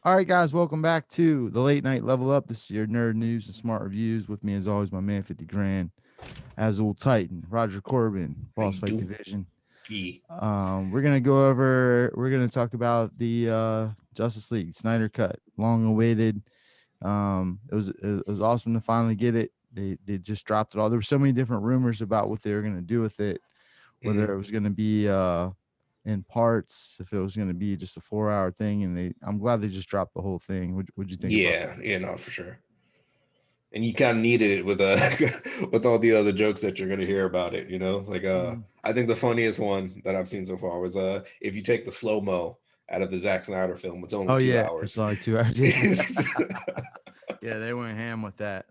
All right, guys, welcome back to the Late Night Level Up. This is your nerd news and smart reviews. With me, as always, my man 50 Grand, Azul Titan, Roger Corbin, How Boss you Fight do? Division. Yeah. We're gonna talk about the Justice League Snyder cut, long awaited. It was awesome to finally get it. They just dropped it all. There were so many different rumors about what they were gonna do with it, whether it was gonna be in parts, if it was going to be just a 4 hour thing, and I'm glad they just dropped the whole thing. What'd you think about Yeah, yeah, no, for sure. And you kind of needed it with with all the other jokes that you're gonna hear about it, Like it? I think the funniest one that I've seen so far was if you take the slow-mo out of the Zack Snyder film, it's only Oh two yeah, it's hours. only 2 hours. Yeah, they went ham with that.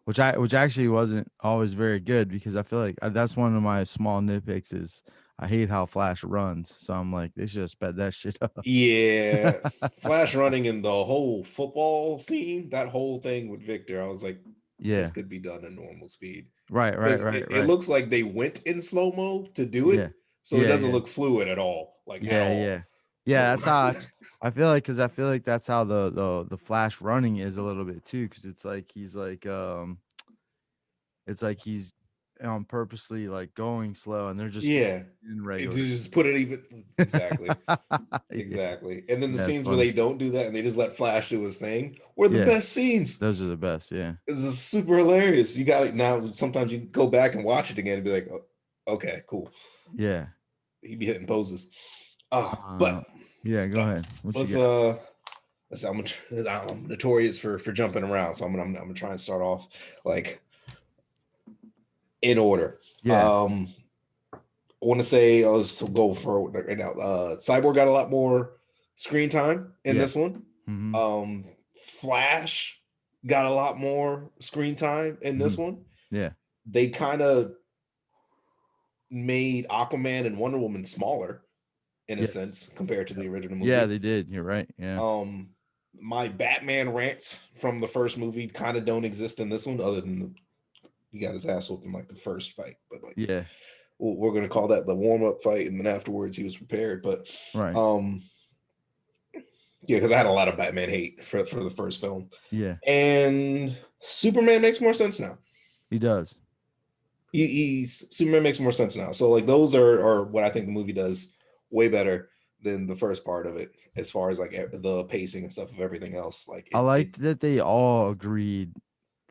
Which actually wasn't always very good because I feel like that's one of my small nitpicks is I hate how Flash runs. So I'm like, they should have sped that shit up. Yeah. Flash running in the whole football scene, that whole thing with Victor, I was like, this Yeah. could be done at normal speed. Right, right, Because right, it right. looks like they went in slow mo to do Yeah. it, so it Yeah, doesn't yeah. look fluid at all, like at Yeah, all. yeah. Yeah, Like, that's how I feel like cuz I feel like that's how the Flash running is a little bit too cuz it's like he's like it's like he's purposely like going slow and they're just yeah, in it regular just speed. put it even exactly, Yeah. exactly. And then the Yeah, it's scenes where funny. they don't do that and they just let Flash do his thing were the Yeah, best scenes. those are the best, yeah. This is super hilarious. You got it now. Sometimes you can go back and watch it again and be like, oh, okay, cool. Yeah. He'd be hitting poses. But Uh yeah, go uh, ahead. What you let's got? I'm notorious for jumping around, so I'm gonna try and start off like in order. Yeah. Um, I want to say let's go for right now. Cyborg got a lot more screen time in Yeah. this one. Mhm. Flash got a lot more screen time in this Mhm. one. Yeah. They kind of made Aquaman and Wonder Woman smaller in a Yes. sense compared to Yep. the original Yeah, movie. they did. You're right. Yeah. Um, my Batman rants from the first movie kind of don't exist in this one, other than he got his ass whooped in like the first fight. But like, Yeah. we're gonna call that the warm up fight, and then afterwards he was prepared. But Right. um, yeah, because I had a lot of Batman hate for the first film, Yeah. and Superman makes more sense now. He does. He's Superman makes more sense now. So like those are what I think the movie does way better than the first part of it, as far as like the pacing and stuff of everything else. Like I it liked that they all agreed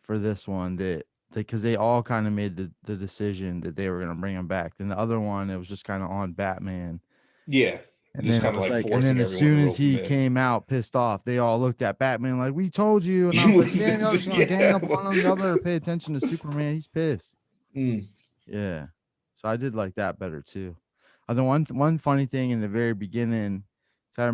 for this one that because they all kind of made the decision that they were going to bring him back. Then the other one, it was just kind of on Batman. yeah, And just then it kind of was like like, and then forcing as everyone to soon as rope him he in. came out pissed off, they all looked at Batman like, "We told you." And I was like, "Man, y'all just gonna gang Yeah. up on him. Y'all better pay attention to Superman. He's pissed." Mm, Yeah. So I did like that better too. The one funny thing in the very beginning, so I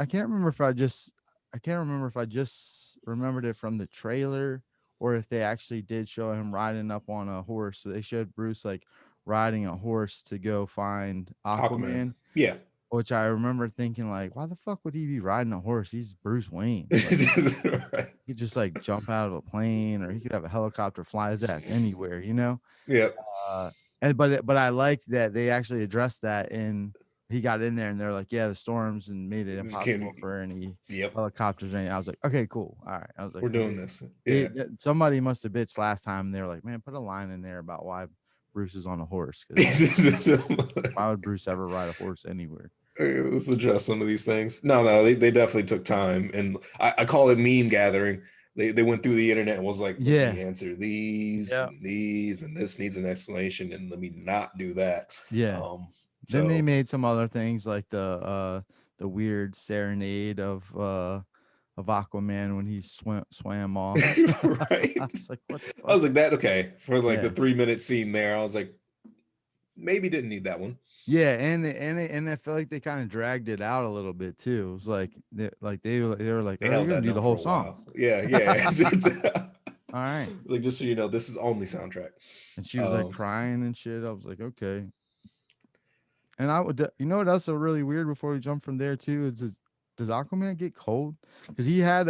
can't remember if I just remembered it from the trailer or if they actually did show him riding up on a horse. So they showed Bruce like riding a horse to go find Aquaman. Aquaman, Yeah. which I remember thinking like, why the fuck would he be riding a horse? He's Bruce Wayne. Like Right. he could just like jump out of a plane or he could have a helicopter fly his ass anywhere, you know? Yep. Uh, but I liked that they actually addressed that and he got in there and they're like, yeah, the storms and made it impossible for any Yep. helicopters. And I was like, okay, cool. All right. I was like, We're doing okay. this. Yeah. Somebody must have bitched last time. And they were like, man, put a line in there about why Bruce is on a horse. Cause why would Bruce ever ride a horse anywhere? Let's address some of these things. No, they definitely took time, and I call it meme gathering. They went through the internet and was like, let Yeah. me answer these Yeah. and these, and this needs an explanation, and let me not do that. Yeah. Um, Then they so made some other things like the weird serenade of Aquaman when he swam off. I right, was like, what the I fuck? was like that. Okay, for like the Yeah. 3 minute scene there, I was like, maybe didn't need that one. Yeah, and I feel like they kind of dragged it out a little bit too. It was like they were like, They "Oh, you're held gonna that do the note for whole a song." while. Yeah, yeah. All right. Like just so you know, this is only soundtrack. And she was like Um, crying and shit. I was like, okay. And I would, you know what else is really weird before we jump from there too is does Aquaman get cold? Because he had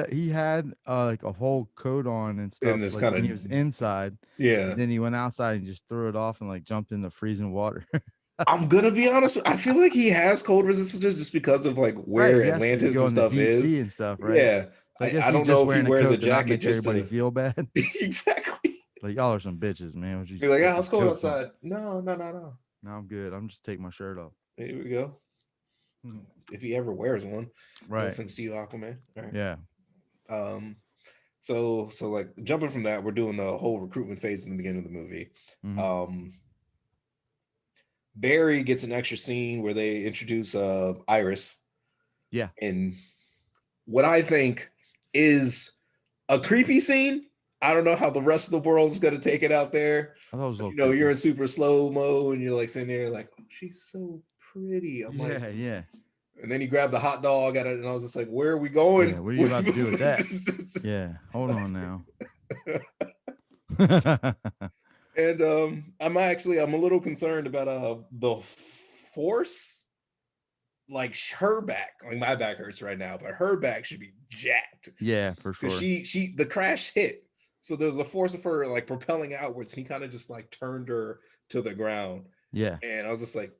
like a whole coat on and and stuff this like kind when of he was inside, yeah. and then he went outside and just threw it off and like jumped in the freezing water. I'm gonna be honest. I feel like he has cold resistance just because of like Right, where he has to Atlantis go and in the stuff deep is. sea and stuff, right? Yeah, So I guess I he's don't just know if he wearing a wears a coat to not jacket make just everybody to feel bad. exactly. Like, y'all are some bitches, man. Would you Be like, put ah, it's these cold coats on? outside. No, no, no, no. No, I'm good. I'm just taking my shirt off. Here we go. Mhm. If he ever wears one. No Right. offense to you, Aquaman. All right. Yeah. Um. So like jumping from that, we're doing the whole recruitment phase in the beginning of the movie. Hmm. Um. Barry gets an extra scene where they introduce Iris, Yeah. and what I think is a creepy scene. I don't know how the rest of the world's gonna take it out there. I thought it was a But, little you're creepy. in super slow mo and you're like sitting there like, oh, she's so pretty. I'm like, Yeah. Yeah. and then he grabbed the hot dog at it, and I was just like, where are we Yeah. going? What are you about to do with that? Yeah. Hold on now. And I'm a little concerned about the force, like her back. Like my back hurts right now, but her back should be jacked Yeah, for because sure. she the crash hit. So there's a force of her like propelling outwards, and he kind of just like turned her to the ground. Yeah. And I was just like,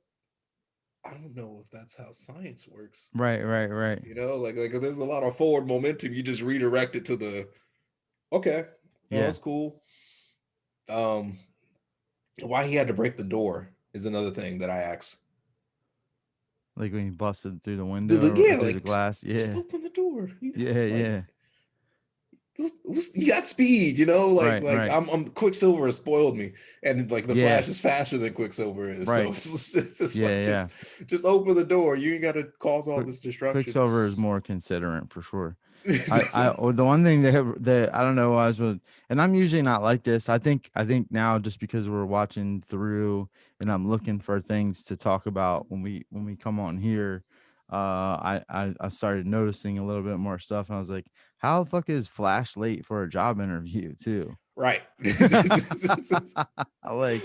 I don't know if that's how science works. Right. Right. Right. Like there's a lot of forward momentum. You just redirect it to the okay. No, Yeah. that's cool. Um, why he had to break the door is another thing that I asked. Like when he busted through the window or Yeah, through the like glass. just Yeah. open the door. Yeah. Like Yeah. you got speed, Right. like Right. I'm Quicksilver has spoiled me, and like the Yeah. Flash is faster than Quicksilver is, so Right. it's just like Yeah. Yeah. just open the door. You ain't got to cause all Quick this destruction. Quicksilver is more considerate for sure. Or the one thing that I don't know was with, and I'm usually not like this. I think now just because we're watching through and I'm looking for things to talk about when we come on here, I started noticing a little bit more stuff, and I was like, how the fuck is Flash late for a job interview too? Right. Like,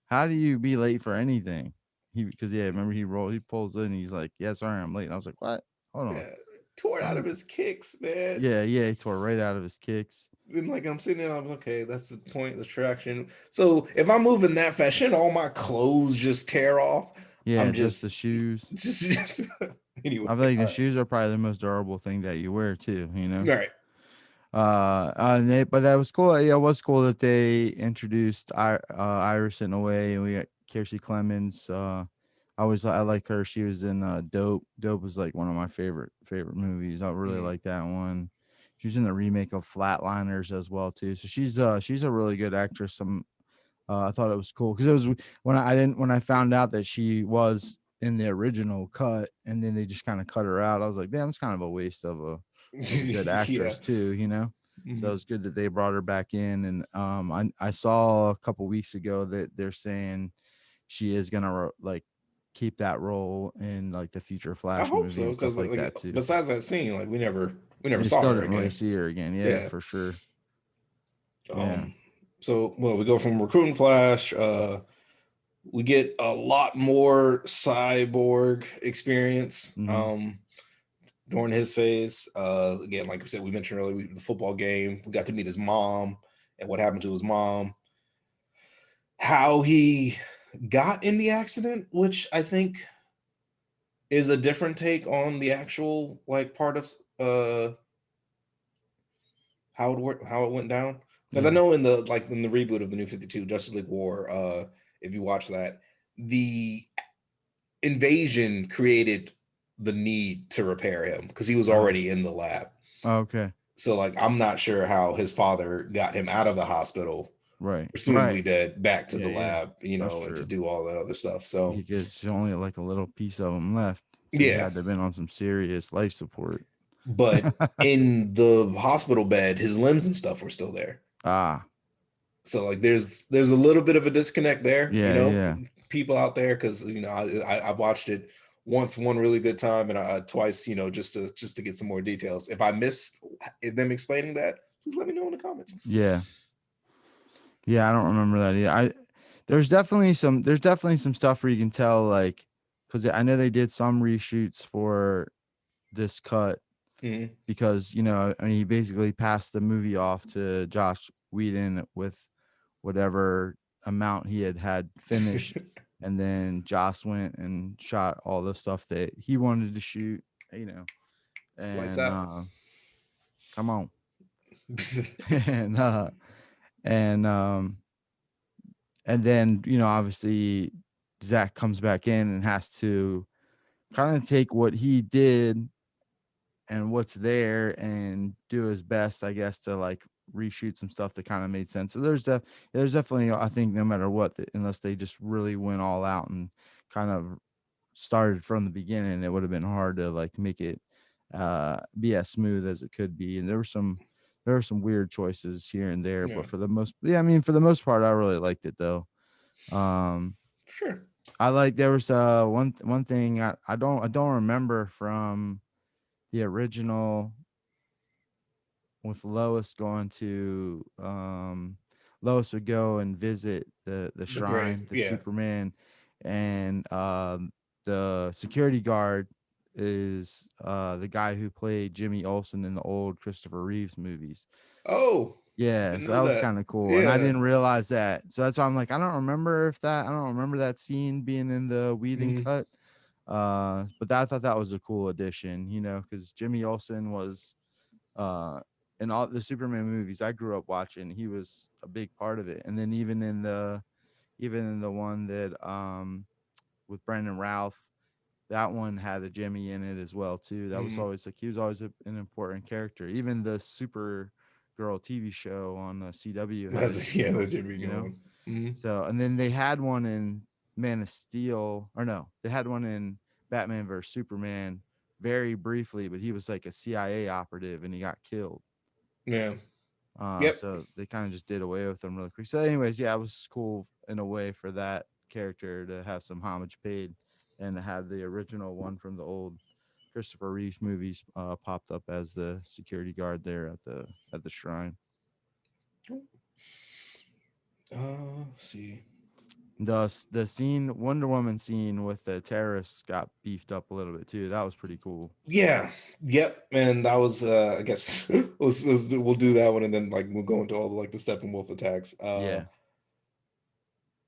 how do you be late for anything? Because yeah, remember he pulls in, he's like, yeah, sorry, I'm late. And I was like, what? Hold on. Yeah, tore out How? of his kicks, man. Yeah, yeah, he tore right out of his kicks. Then like I'm sitting there, I'm like, okay, that's the point, the traction. So if I'm moving that fast, shouldn't all my clothes just tear off? Yeah, I'm just the shoes. just anyway. I feel like the All right. shoes are probably the most durable thing that you wear too, you know. All right. But that was cool. Yeah, it was cool that they introduced Iris in a way, and we got Kiersey Clemens. I like her. She was in Dope. Dope was like one of my favorite movies. I really Mhm. like that one. She was in the remake of Flatliners as well too. So she's a really good actress. I thought it was cool because it was when I found out that she was in the original cut, and then they just kind of cut her out. I was like, damn, it's kind of a waste of a good Yeah. actress too, you know. So Mhm. it's good that they brought her back in, and I saw a couple weeks ago that they're saying she is gonna like keep that role in like the future I Flash hope movie so and stuff because like like that too. besides that scene, like we never They saw still her didn't really again. see her again. Yeah, Yeah. for sure. Yeah. Um. So well, we go from recruiting Flash. We get a lot more cyborg experience. Hmm. During his phase. Again, like we said, we mentioned earlier, the football game. We got to meet his mom and what happened to his mom, how he got in the accident, which I think is a different take on the actual like part of how it went down. Because I Yeah. know in the reboot of the New 52 Justice League War, if you watch that, the invasion created the need to repair him because he was Oh. already in the lab. Okay. So like I'm not sure how his father got him out of the hospital, Right. presumably Right. dead, back to Yeah. the Yeah. lab, That's and to true. do all that other stuff. So Because only like a little piece of him left. So he yeah, had to have been on some serious life support. but in the hospital bed, his limbs and stuff were still there. Ah. So like there's a little bit of a disconnect there, Yeah. Yeah. people out there, because I watched it once one really good time and twice, just to get some more details. If I miss them explaining that, please let me know in the comments. Yeah. Yeah. I don't remember that either. There's definitely some stuff where you can tell, like, because I know they did some reshoots for this cut Mhm. because I mean he basically passed the movie off to Josh Whedon with whatever amount he had finished and then Joss went and shot all the stuff that he wanted to shoot, you know, Lights and out. come on, and and um and then obviously Zach comes back in and has to kind of take what he did and what's there and do his best, I guess, to like reshoot some stuff that kind of made sense. So there's definitely, I think, no matter what, unless they just really went all out and kind of started from the beginning, it would have been hard to like make it be as smooth as it could be. And there were some weird choices here and there, Yeah, but I mean, for the most part, I really liked it though. Um, sure. I like there was one thing I don't remember from the original with Lois going to Lois would go and visit the The grave. shrine, the Yeah. Superman, and the security guard is the guy who played Jimmy Olsen in the old Christopher Reeves movies. Oh, Yeah, didn't so know that was that. kind of cool, and I Yeah. didn't realize that. So that's why I'm like, I don't remember that scene being in the Whedon Mhm. cut. But I thought that was a cool addition, because Jimmy Olsen was uh in all the Superman movies I grew up watching, he was a big part of it. And then even in the one that with Brandon Routh, that one had a Jimmy in it as well too. That was Mhm. always like he was always an important character. Even the Supergirl TV show on CW had a Yeah, Jimmy that should Olsen, be going. Mhm. So, and then they had one in Man of Steel, or no, they had one in Batman versus Superman very briefly, but he was like a CIA operative and he got killed. Yeah. Yep. So they kind of just did away with him really quick. So, anyways, yeah, it was cool in a way for that character to have some homage paid and to have the original one from the old Christopher Reeves movies popped up as the security guard there at the shrine. Let's see. The scene, Wonder Woman scene with the terrorists got beefed up a little bit too. That was pretty cool. Yeah. Yep. And that was I guess we'll do that one and then like we'll go into all the like the Steppenwolf attacks. Yeah,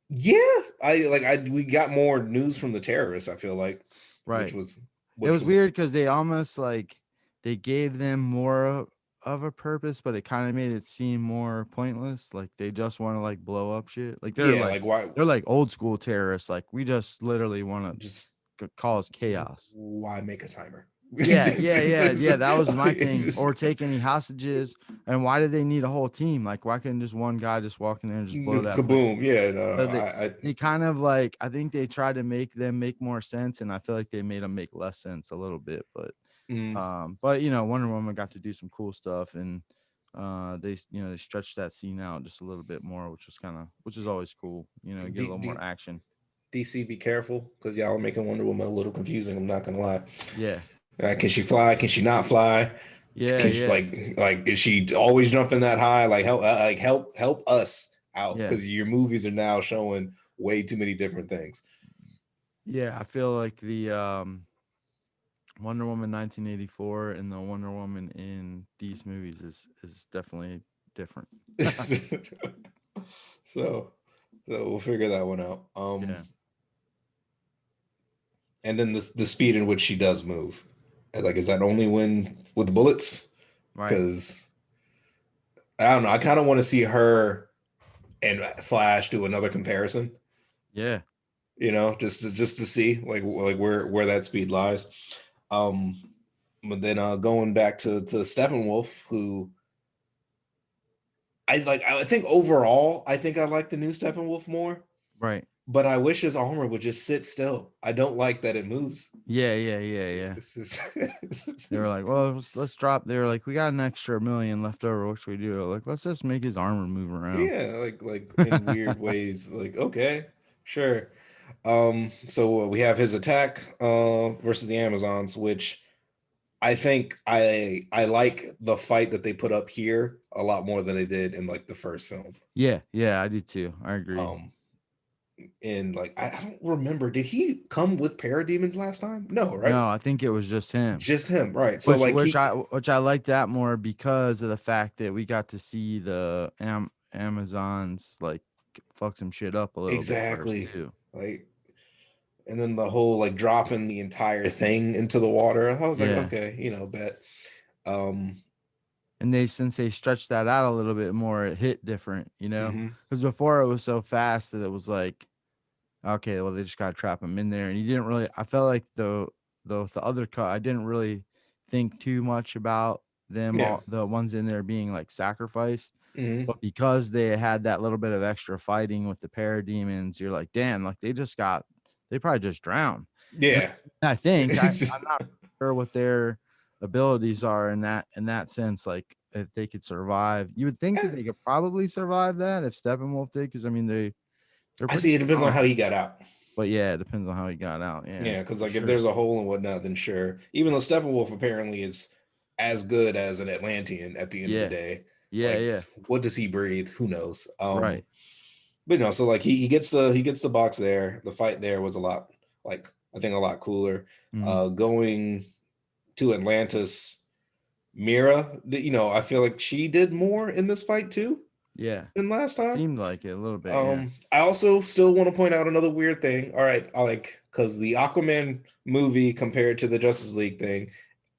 Yeah, I we got more news from the terrorists, I feel like, which right. was It which was was weird because they almost like they gave them more of a purpose, but it kind of made it seem more pointless. Like they just want to like blow up shit. Like they're yeah, like like why they're like old school terrorists. Like we just literally want just to cause chaos. why make a timer? Yeah, yeah, yeah, yeah. That was my It's thing. just, Or take any hostages. And why did they need a whole team? Like, why couldn't just one guy just walk in there and just blow that place? kaboom. Yeah, no, So I they kind of like, I think they tried to make them make more sense, and I feel like they made them make less sense a little bit. mm, But Wonder Woman got to do some cool stuff, and they stretched that scene out just a little bit more, which is always cool. Get a D, little more D, action. DC, be careful because y'all are making Wonder Woman a little confusing. I'm not gonna lie. Yeah, Can she fly? Can she not fly? yeah, Can she, yeah, like is she always jumping that high? Help us out yeah. because your movies are now showing way too many different things. Yeah, I feel like the Wonder Woman 1984 and the Wonder Woman in these movies is definitely different. so so we'll figure that one out. Yeah, And then the speed in which she does move, like is that only when with the bullets? right. Because I don't know. I kind of want to see her and Flash do another comparison. Yeah, Just to see like where that speed lies. Um, but then going back to Steppenwolf, who I like. I think overall, I think I like the new Steppenwolf more. right. But I wish his armor would just sit still. I don't like that it moves. Yeah, yeah, yeah, yeah. It's just, They were like, well, let's drop. They were like, we got an extra million left over. What should we do? Like, let's just make his armor move around. yeah, like in weird ways. Like okay, sure. So we have his attack versus the Amazons, which I think I like the fight that they put up here a lot more than they did in like the first film. Yeah, yeah, I did too. I agree. Um, and like I don't remember, did he come with parademons last time? No, right? No, I think it was just him. Just him, right? So Which like which he I which I like that more because of the fact that we got to see the Amazons like fuck some shit up a little bit first exactly too. like And then the whole like dropping the entire thing into the water. I was like, Yeah. okay, bet. Um, And since they stretched that out a little bit more, it hit different, mhm. because before it was so fast that it was like, okay, well, they just got to trap him in there. And you didn't really, I felt like the other cut, I didn't really think too much about them, Yeah. all the ones in there being like sacrificed. Mhm. But because they had that little bit of extra fighting with the parademons, you're like, damn, like they probably just drowned. And Yeah. I think It's just- I'm not sure what their abilities are in that sense. Like if they could survive, you would think that they could probably survive that if Steppenwolf did, because I mean they're I pretty see. It depends on strong. how he got out. But yeah, it depends on how he got out. Yeah, Yeah, because for like if sure. there's a hole and whatnot, then sure. Even though Steppenwolf apparently is as good as an Atlantean at the end of the Yeah, day, yeah, like yeah. what does he breathe? Who knows? Right. But no, so like he gets the box there. The fight there was a lot like I think a lot cooler. Mhm. Going to Atlantis, Mira, I feel like she did more in this fight too Yeah, than last time. seemed like it a little bit. Yeah. I also still want to point out another weird thing. All right, I like because the Aquaman movie compared to the Justice League thing,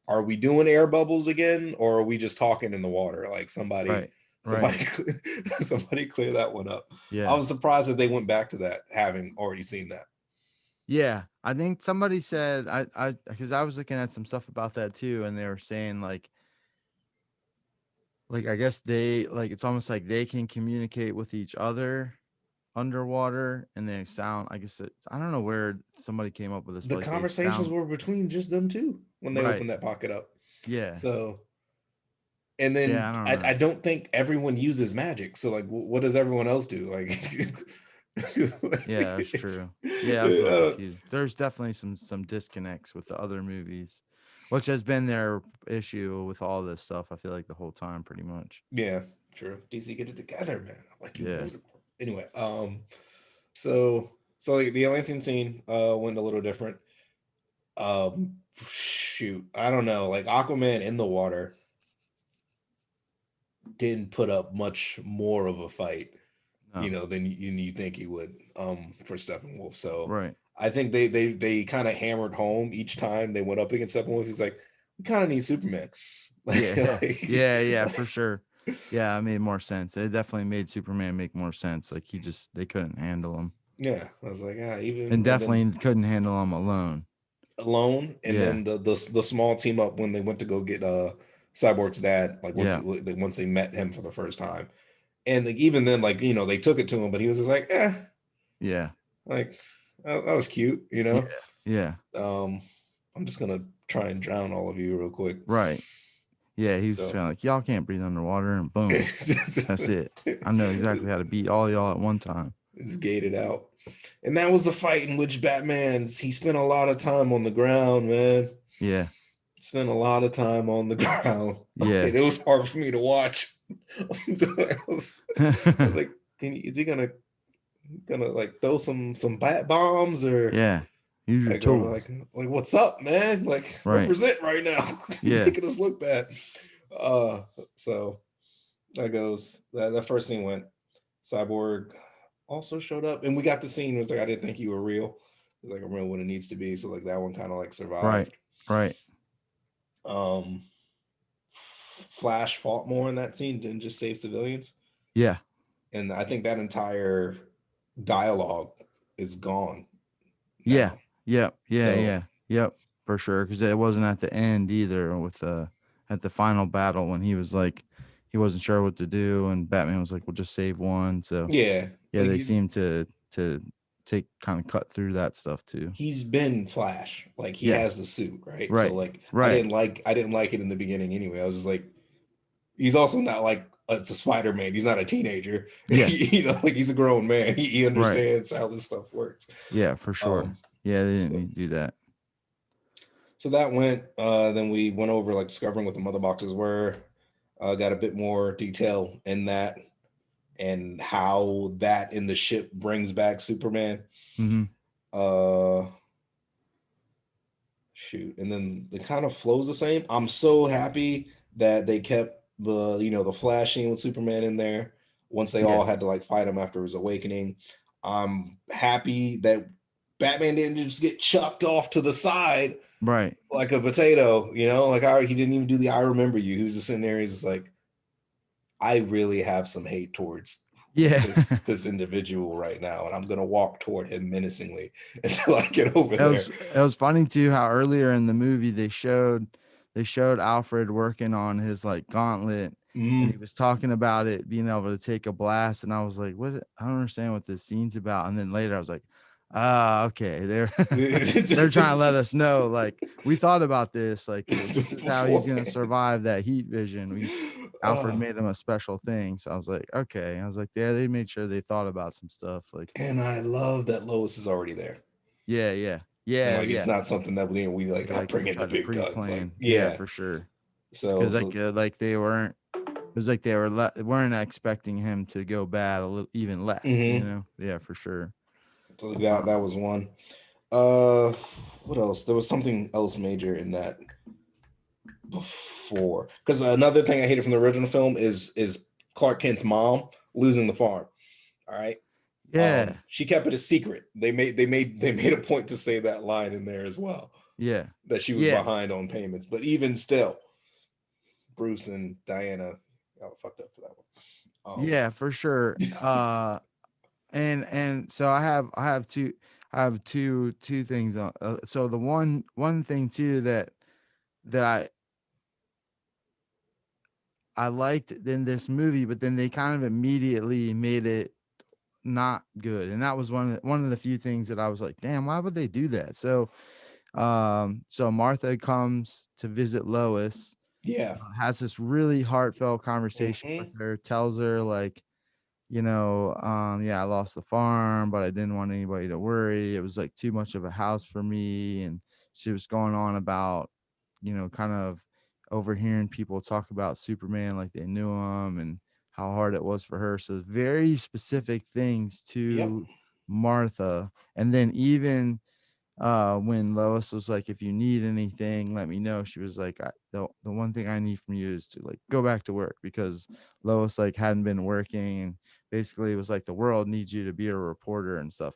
are we doing air bubbles again, or are we just talking in the water? Like somebody, Right. Right. somebody, somebody clear that one up. I Yeah. was surprised that they went back to that, having already seen that. Yeah, I think somebody said because I was looking at some stuff about that too, and they were saying like I guess they like it's almost like they can communicate with each other underwater, and they sound. I guess I don't know where somebody came up with this, The but like they conversations sound were between just them two when they right. opened that pocket up. Yeah, So, and yeah. then I don't I know. don't think everyone uses magic. So, like, what does everyone else do? Like, Yeah, that's it's, true. Yeah, I was a little confused. There's definitely some disconnects with the other movies, which has been their issue with all this stuff. I feel like the whole time, pretty much. yeah, true. DC, get it together, man. Like you know Yeah, the anyway. So like, the Atlantean scene went a little different. Shoot, I don't know. Like Aquaman in the water didn't put up much more of a fight, no, than you think he would. For Steppenwolf. So right. I think they kind of hammered home each time they went up against Steppenwolf. He's like, we kind of need Superman. like, Yeah. Yeah, yeah, for like, sure. Yeah, it made more sense. It definitely made Superman make more sense. Like they couldn't handle him. yeah, I was like, And even and then definitely couldn't handle him alone. alone, and Yeah. then the small team up when they went to go get Cyborg's dad, like Yeah. once they met him for the first time, and like, even then, like they took it to him, but he was just like, Yeah. like that was cute, Yeah. Yeah. Um, I'm just gonna try and drown all of you real quick. Right. Yeah, he was So feeling like y'all can't breathe underwater and boom. That's it. I know exactly how to beat all y'all at one time. just gated out. And that was the fight in which Batman he spent a lot of time on the ground, man. Yeah. Spent a lot of time on the ground. Yeah. It was hard for me to watch. I was like, is he gonna like throw some bat bombs or Yeah. Use your like or like tools. like what's up, man? Like Right. represent right now. Yeah. Making us look bad. So that goes that first scene went. Cyborg also showed up, and we got the scene. It was like I didn't think you were real. It was like a real when it needs to be. So like that one kind of like Right. survived. Right. Um, Flash fought more in that scene than just save civilians, Yeah. and I think that entire dialogue is gone Yeah. now. Yep. Yeah. So Yeah. Yep. For sure. Because it wasn't at the end either with at the final battle when he was like he wasn't sure what to do and Batman was like, "We'll just save one." So yeah, yeah, like they seem to take kind of cut through that stuff too. he's been Flash. Like he Yeah. has the suit, right? So Right. like Right. I didn't like it in the beginning anyway. I was just like, he's also not like it's a Spider-Man. He's not a teenager. Yeah. Like he's a grown man. He Right. understands how this stuff works. Yeah, for sure. Um, Yeah, they didn't so need to do that. so that went. Then we went over like discovering what the mother boxes were. Got a bit more detail in that and how that in the ship brings back Superman. Mhm. Uh, Shoot, and then the kind of flows the same. I'm so happy that they kept the flashing with Superman in there once they Yeah. all had to like fight him after his awakening. I'm happy that Batman didn't just get chucked off to the side Right. like a potato, you know, like he didn't even do the I remember you. He was just sitting there, he's just like, I really have some hate towards Yeah. this individual right now, and I'm gonna walk toward him menacingly until I get over there. It was funny too how earlier in the movie they showed Alfred working on his like gauntlet, and he was talking about it being able to take a blast, and I was like, what? I don't understand what this scene's about. And then later I was like, ah, okay, they're they're trying to let us know, like, we thought about this, like this is how he's gonna survive that heat vision. Alfred made him a special thing. So I was like, okay. I was like, yeah, they made sure they thought about some stuff. Like, and I love that Lois is already there. yeah, yeah, And yeah, like yeah. it's not something that we like, I Like bring in the tried to big gun. Like, pre-plan. Yeah, yeah. for sure. So Because like they weren't. It was like they weren't expecting him to go bad a little, even less. You know. Yeah, for sure. So that was one. What else? There was something else major in that before. Because another thing I hated from the original film is Clark Kent's mom losing the farm. All right. Yeah. She kept it a secret. They made a point to say that line in there as well. Yeah. That she was behind on payments. But even still, Bruce and Diana got fucked up for that one. Yeah, for sure. And so I have two things on. So the one thing too that I liked in this movie, but then they kind of immediately made it not good, and that was one of the few things that I was like, damn, why would they do that? So so Martha comes to visit Lois, has this really heartfelt conversation with her, tells her like, yeah, I lost the farm, but I didn't want anybody to worry. It was like too much of a house for me. And she was going on about, kind of overhearing people talk about Superman like they knew him and how hard it was for her. So very specific things to Martha. And then even when Lois was like, if you need anything, let me know, she was like, the one thing I need from you is to like go back to work, because Lois like hadn't been working, and basically it was like the world needs you to be a reporter and stuff.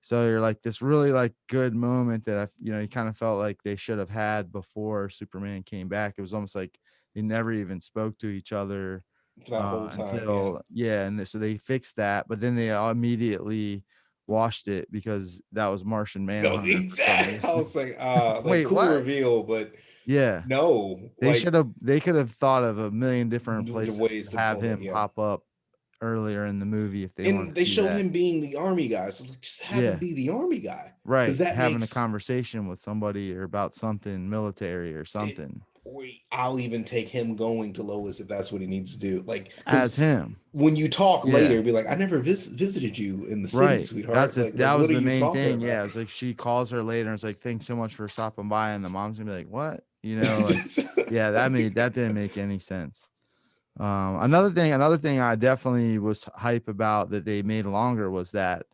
So you're like this really like good moment that you kind of felt like they should have had before Superman came back. It was almost like they never even spoke to each other that whole time until and so they fixed that, but then they immediately washed it because that was Martian Manhunter. Exactly. I was like, wait, cool what? reveal, but Yeah, no, they could have thought of a million different places ways to to have pull it. him pop up earlier in the movie if they wanted And to they do showed that. him being the army guy, so like, just have him be the army guy, because Right, that having a makes conversation with somebody or about something military or something. I'll even take him going to Lois if that's what he needs to do. Like, As because him. when you talk later, be like, I never visited you in the city, Right. sweetheart. That What was are the you main talking thing. about? Yeah, it's like she calls her later and it's like, thanks so much for stopping by, and the mom's gonna be like, what? Like, yeah, that didn't make any sense. Another thing I definitely was hype about that they made longer was that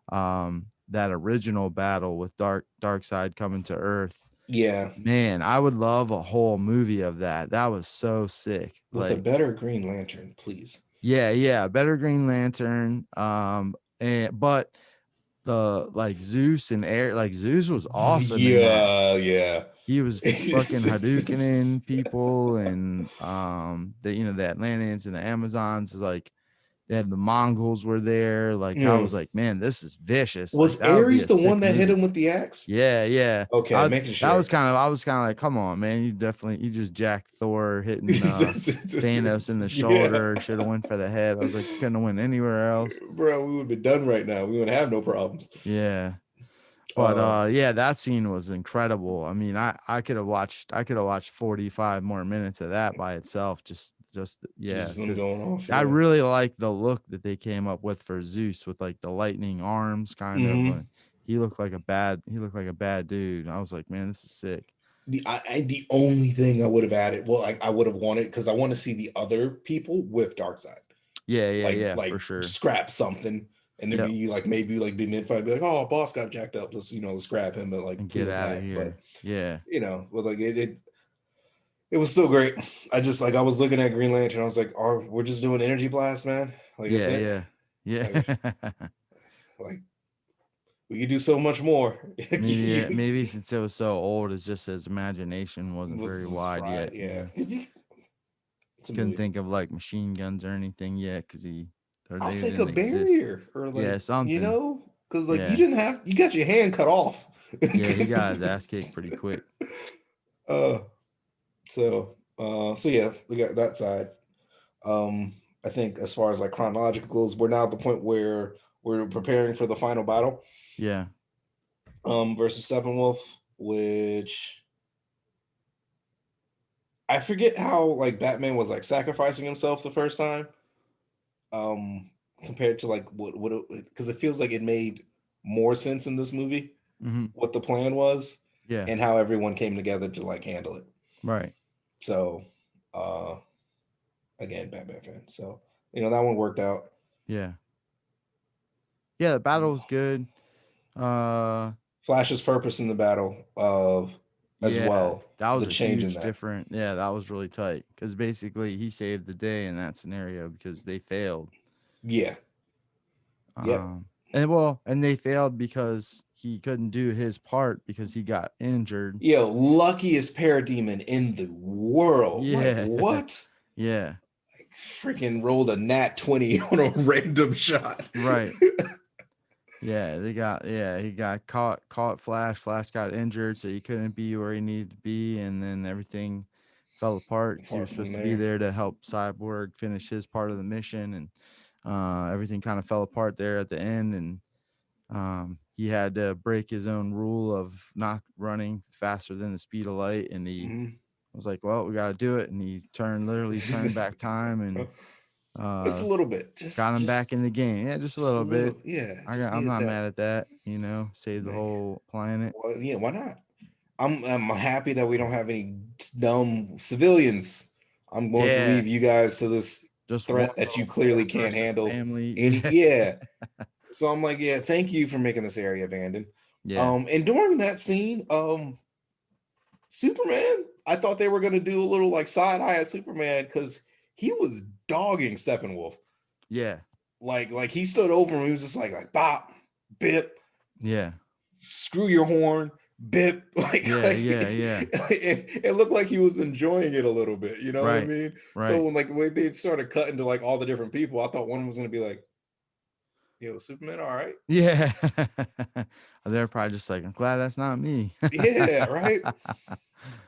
that original battle with Darkseid coming to Earth. Yeah, Man, I would love a whole movie of that. That was so sick. with a Like, better Green Lantern, please. yeah, better Green Lantern. But the like Zeus and Air, like Zeus was awesome in that. Yeah. He was fucking Hadoukening people, and the Atlanteans and the Amazons is like, they had the Mongols were there. Like, I was like, man, this is vicious. Like, Was that would be Ares a the sick one that hit movie. him with the axe? Yeah. Okay, making sure. I was kind of like, come on, man, you just jacked Thor hitting Thanos in the shoulder. Should have went for the head. I was like, you couldn't have went anywhere else. Bro, we would be done right now. We wouldn't have no problems. Yeah. But yeah, that scene was incredible. I mean, I could have watched 45 more minutes of that by itself. Just them going off. I really like the look that they came up with for Zeus with like the lightning arms kind of. He looked like a bad dude. I was like, man, this is sick. The only thing I would have added, well, I would have wanted, because I want to see the other people with Darkseid. Yeah, like for sure. Scrap something. And then be like, maybe like be mid-fight, be like, oh, boss got jacked up. Let's let's grab him and like get out of here. But yeah, but like it was still great. I just like, I was looking at Green Lantern. I was like, we're just doing energy blast, man. Like, yeah. like We could do so much more. Maybe since it was so old, it's just his imagination wasn't Was very just wide fried, yet. yeah. It's a Couldn't movie. think of like machine guns or anything yet because I'll they take a didn't exist. barrier or Yeah, like, something. because like Yeah, you got your hand cut off. yeah, he got his ass kicked pretty quick. uh, so yeah, we got that side. I think as far as like chronological goes, we're now at the point where we're preparing for the final battle. Yeah, Versus Steppenwolf, which I forget how like Batman was like sacrificing himself the first time. Um, Compared to like what because it feels like it made more sense in this movie hmm, what the plan was yeah, and how everyone came together to like handle it. right, So, uh, again, Batman fan. So that one worked out. yeah, yeah. The battle was good. Uh, Flash's purpose in the battle of as yeah, well, that was the a change in huge that. different. Yeah, that was really tight because basically he saved the day in that scenario because they failed. Yeah. Yep. And they failed because he couldn't do his part because he got injured. Yo, luckiest parademon in the world. Like Yeah, what? yeah, Freaking rolled a nat 20 on a random shot. right. Yeah, he got caught Flash. Flash got injured, so he couldn't be where he needed to be, and then everything fell apart because he was Apart from supposed to be there. there to help Cyborg finish his part of the mission, and everything kind of fell apart there at the end, and he had to break his own rule of not running faster than the speed of light, and he Mhm. was like, "Well, we got to do it," and he literally turned back time and Just a uh, little bit. got him back in the game. Yeah, just a Just a little bit. little. Yeah, just I'm needed not that. mad at that. Save the Man, whole planet. well, yeah, why not? I'm happy that we don't have any dumb civilians. I'm going to Yeah, leave you guys to this just one threat that you little clearly poor can't person handle. family. Any Yeah, yeah. So I'm like, yeah, thank you for making this area abandoned. yeah, And during that scene, Superman, I thought they were gonna do a little like side eye at Superman because he was dogging Steppenwolf. yeah, Like he stood over him, he was just like bop, bip, yeah, screw your horn, bip, yeah, yeah, yeah. it looked like he was enjoying it a little bit, you know what I Right, mean? So right. when like the way they started cutting to like all the different people, I thought one was gonna be like, yo, Superman, all right. Yeah. They're probably just like, I'm glad that's not me. Yeah, right.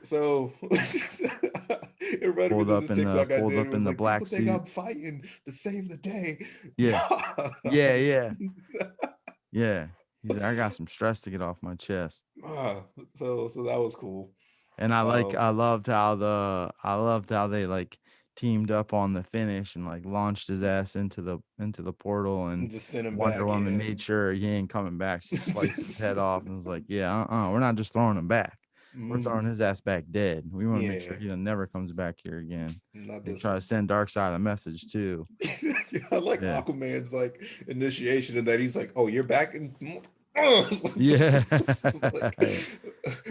So it reminded me of the TikTok I Pulled did. up It in was the like black people think suit. I'm fighting to save the day. Yeah, Nah. yeah, yeah, yeah. He's like, I got some stress to get off my chest. Ah, so that was cool. And Um, I loved how they like teamed up on the finish and like launched his ass into the portal, and just send him Wonder back, Woman yeah. made sure he ain't coming back. She sliced his head off and was like, "Yeah, we're not just throwing him back. We're throwing Mhm. his ass back dead. We want to make sure Yeah, he never comes back here again." not They this try to one. send Darkseid a message too. I like Yeah, Aquaman's like initiation in that he's like, "Oh, you're back in." yeah,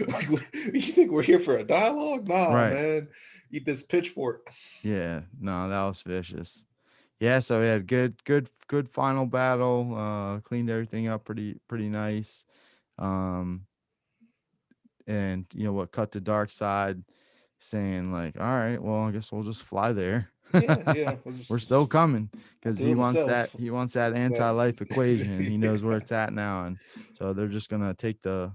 Like, you think we're here for a dialogue? Nah, right. man. Eat this pitchfork. Yeah, no, that was vicious. Yeah, so we had good final battle. Cleaned everything up pretty nice. Um, and what, cut to Dark Side saying like, all right, well, I guess we'll just fly there. Yeah, yeah. We're still coming I'll because do it myself. he wants that Is that anti-life equation. He knows where it's at now, and so they're just gonna take the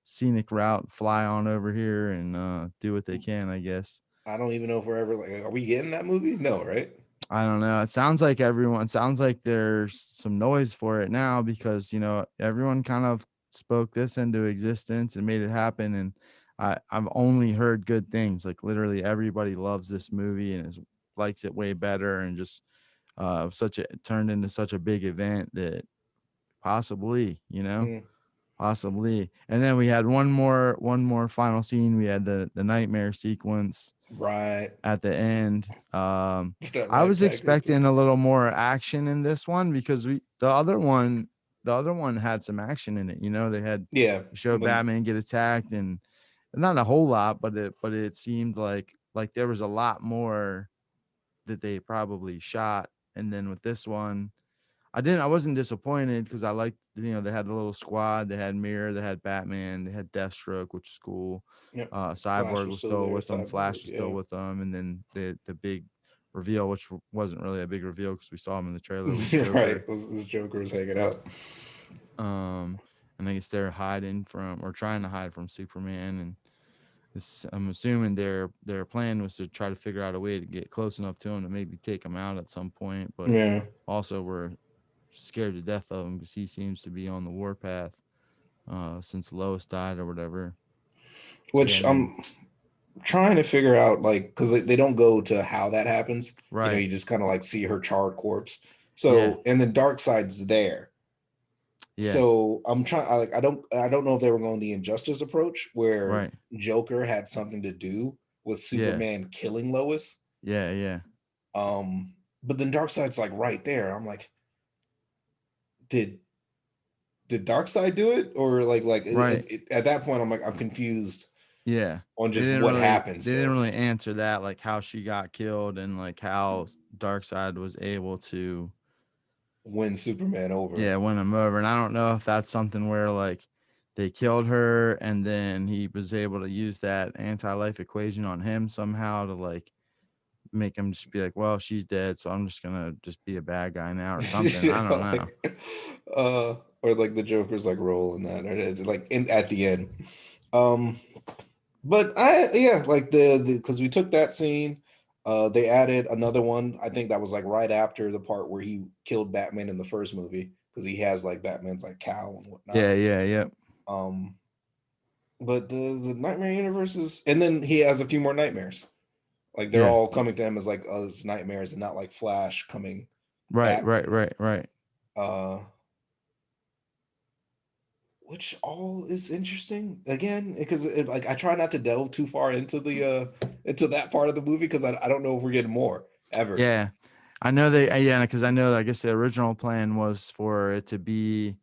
scenic route, fly on over here, and do what they can, I guess. I don't even know if we're ever like, are we getting that movie? No, right? I don't know. It sounds like there's some noise for it now because, everyone kind of spoke this into existence and made it happen. And I've only heard good things. Like literally everybody loves this movie and likes it way better, and just it turned into such a big event that possibly, Mm, possibly. And then we had one more final scene. We had the nightmare sequence right. at the end. That I was ragtag group. expecting a little more action in this one because the other one had some action in it. They had Yeah. showed Batman get attacked, and not a whole lot, but it seemed like there was a lot more that they probably shot. And then with this one, I wasn't disappointed because I liked, they had the little squad. They had Mirror, they had Batman, they had Deathstroke, which is cool. Yep. Flash Cyborg was was still still there. with them. Cyborg, Flash was still yeah. with them, and then the big reveal, which wasn't really a big reveal because we saw him in the trailer, was Joker. Right. This Joker was hanging out. Um, and I guess they're hiding from, or trying to hide from Superman, and I'm assuming their plan was to try to figure out a way to get close enough to him to maybe take him out at some point, but Yeah. also we're scared to death of him because he seems to be on the warpath since Lois died or whatever. So yeah, Which and then I'm trying to figure out, like, because they don't go to how that happens. right, You just kind of like see her charred corpse. yeah, So, and then Darkseid's there. yeah, So I'm trying. I don't know if they were going the Injustice approach where right, Joker had something to do with yeah, Superman killing Lois. yeah, yeah, Um, but then Darkseid's like right there. I'm like, did Darkseid do it, or right, at that point I'm like, I'm confused yeah. on They just didn't what really happened they didn't still. really answer that, like how she got killed and like how Darkseid was able to, Win Superman over. yeah, win him over. And I don't know if that's something where like they killed her and then he was able to use that anti-life equation on him somehow to like make him just be like, well, she's dead, so I'm just gonna just be a bad guy now or something. I don't know. like, or like the Joker's like role in that, or like in at the end. Um, but like the because we took that scene, they added another one. I think that was like right after the part where he killed Batman in the first movie because he has like Batman's like cowl and whatnot. Yeah, yeah, yeah. Um, but the Nightmare universe is, and then he has a few more nightmares. Like they're Yeah. all coming to him as like as nightmares and not like Flash coming Right, at right, him. right, right. Uh, which all is interesting again because like I try not to delve too far into that part of the movie because I don't know if we're getting more ever. Yeah. I know they yeah, because I know I guess the original plan was for it to be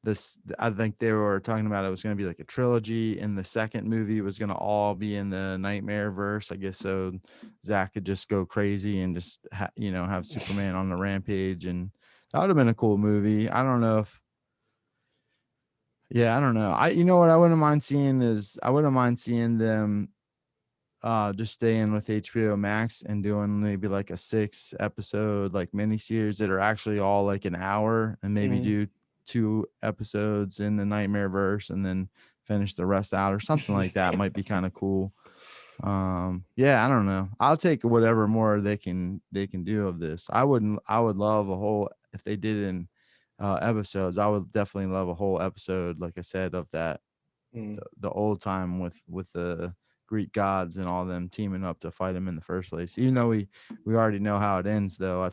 this. I think they were talking about it was going to be like a trilogy, and the second movie was going to all be in the Nightmare verse, I guess, so Zach could just go crazy and just have Superman on the rampage, and that would have been a cool movie. I don't know if yeah, I don't know. What I wouldn't mind seeing is I wouldn't mind seeing them just staying with HBO Max and doing maybe like a 6 episode like miniseries that are actually all like an hour, and maybe Mhm. do 2 episodes in the Nightmare verse and then finish the rest out or something like that might be kind of cool. Yeah, I don't know. I'll take whatever more they can do of this. I would love a whole, if they did in episodes, I would definitely love a whole episode, like I said, of that Mm. the old time with the Greek gods and all them teaming up to fight him in the first place. Even though we already know how it ends, though, I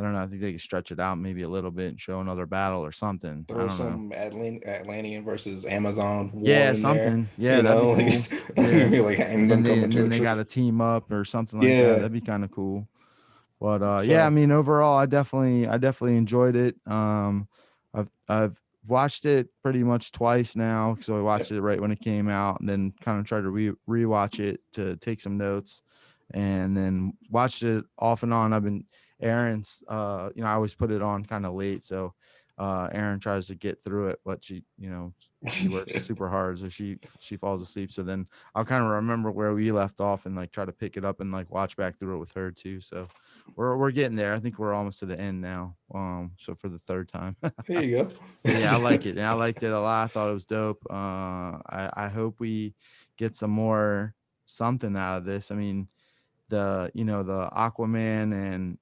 don't know. I think they could stretch it out maybe a little bit and show another battle or something. I Throw don't know. some Atlantean versus Amazon war Yeah, in there. something. Yeah, that'd be cool. Yeah, Like and them coming and to then a they got truce. to team up or something like that. Yeah. That'd be kind of cool. But yeah, I So mean, overall, I definitely enjoyed it. I've watched it pretty much twice now. So I watched yep. it right when it came out, and then kind of tried to rewatch it to take some notes, and then watched it off and on. I've been Aaron's. I always put it on kind of late, so Aaron tries to get through it, but she works super hard, so she falls asleep. So then I'll kind of remember where we left off and like try to pick it up and like watch back through it with her too. So we're getting there. I think we're almost to the end now. So for the third time. There you go. But yeah, I like it. And I liked it a lot. I thought it was dope. I hope we get some more something out of this. I mean, the Aquaman and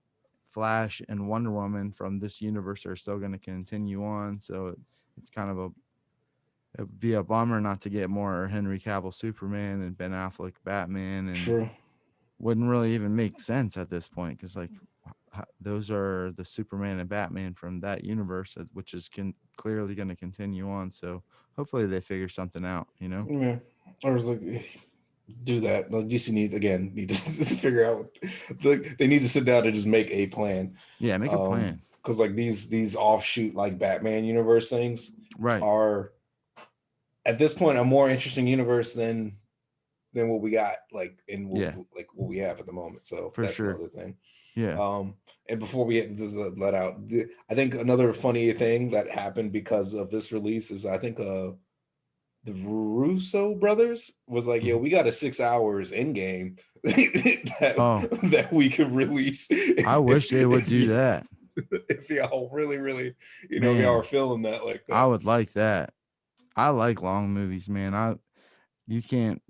Flash and Wonder Woman from this universe are still going to continue on. So it's kind of it would be a bummer not to get more Henry Cavill Superman and Ben Affleck Batman, and True. wouldn't really even make sense at this point because like those are the Superman and Batman from that universe, which is clearly going to continue on. So hopefully they figure something out. Yeah. Or it's like do that. The DC need to just figure out they need to sit down and just make a plan. Yeah, make a plan. Because like these offshoot like Batman universe things Right. are at this point a more interesting universe than what we got like in Yeah, like what we have at the moment. So for that's the sure. other thing. Yeah. And before we get this let out, I think another funny thing that happened because of this release is I think the Russo brothers was like, yo, we got a 6 hours in game Oh, that we can release I wish they would do that. if y'all really, if y'all are Man, feeling that like I that. would like that. I like long movies, man. You can't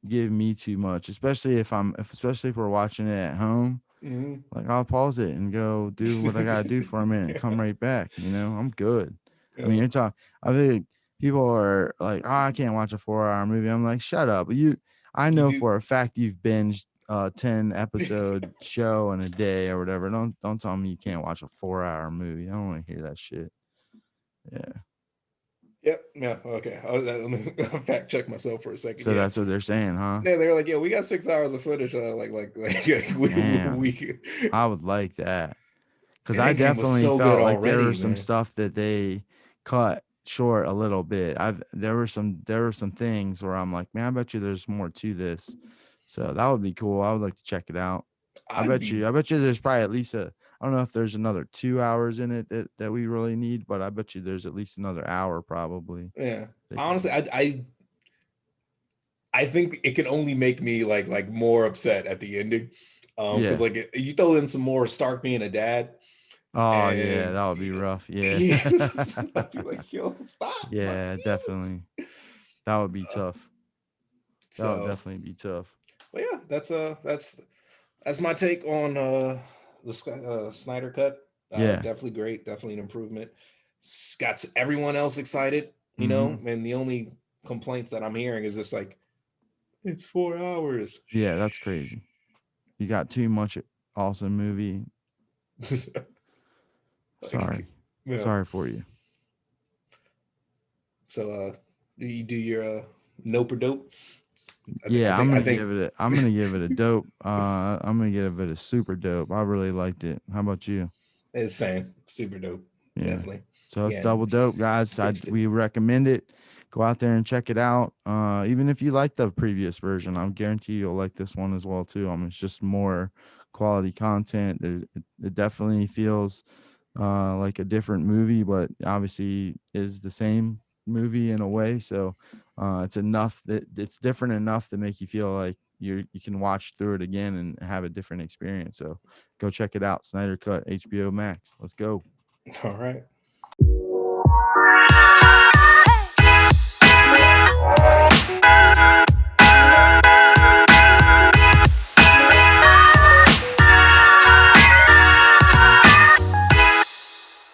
give me too much, especially if we're watching it at home. Mhm. Like I'll pause it and go do what I gotta do for a minute and come right back. I'm good. I mean, Yeah. you're talking. I think people are like, "Oh, I can't watch a 4 hour movie." I'm like, "Shut up!" I You know do. for a fact you've binged 10 episode show in a day or whatever. Don't tell me you can't watch a 4 hour movie. I don't want to hear that shit. Yeah. Yep. Yeah. Okay. Let me fact check myself for a second. So Yeah. that's what they're saying, huh? Yeah, they were like, yeah, we got 6 hours of footage. Damn, We I would like that. Because and I that game was definitely so good felt like there already, was some man. stuff that they cut short a little bit. There were some things where I'm like, man, I bet you there's more to this. So that would be cool. I would like to check it out. I I'd bet be you. I bet you there's probably at least I don't know if there's another 2 hours in it that we really need, but I bet you there's at least another hour probably yeah. they could Honestly, use. I think it can only make me like more upset at the ending. Because Yeah. like you throw in some more Stark being a dad, Oh yeah, and that would be rough. Yeah. I'd be like, yo, stop, like, Yeah, definitely. That would be uh, tough. That would so. definitely be tough. But yeah, that's my take on the Snyder cut. Yeah. Definitely great, definitely an improvement. Got everyone else excited, Mm-hmm. and the only complaints that I'm hearing is just like it's 4 hours. Yeah, that's crazy. You got too much awesome movie. Like, Sorry. yeah. Sorry for you. So do you do your nope or dope? Yeah, I think I'm gonna give it a dope. I'm gonna give it a super dope. I really liked it. How about you? it's same, super dope, Yeah. definitely. So it's Again, double dope, guys. We recommend it. Go out there and check it out. Even if you like the previous version, I guarantee you'll like this one as well too. It's just more quality content. It definitely feels like a different movie, but obviously is the same movie in a way. So it's enough that it's different enough to make you feel like you can watch through it again and have a different experience. So go check it out. Snyder Cut, HBO Max. Let's go. all right.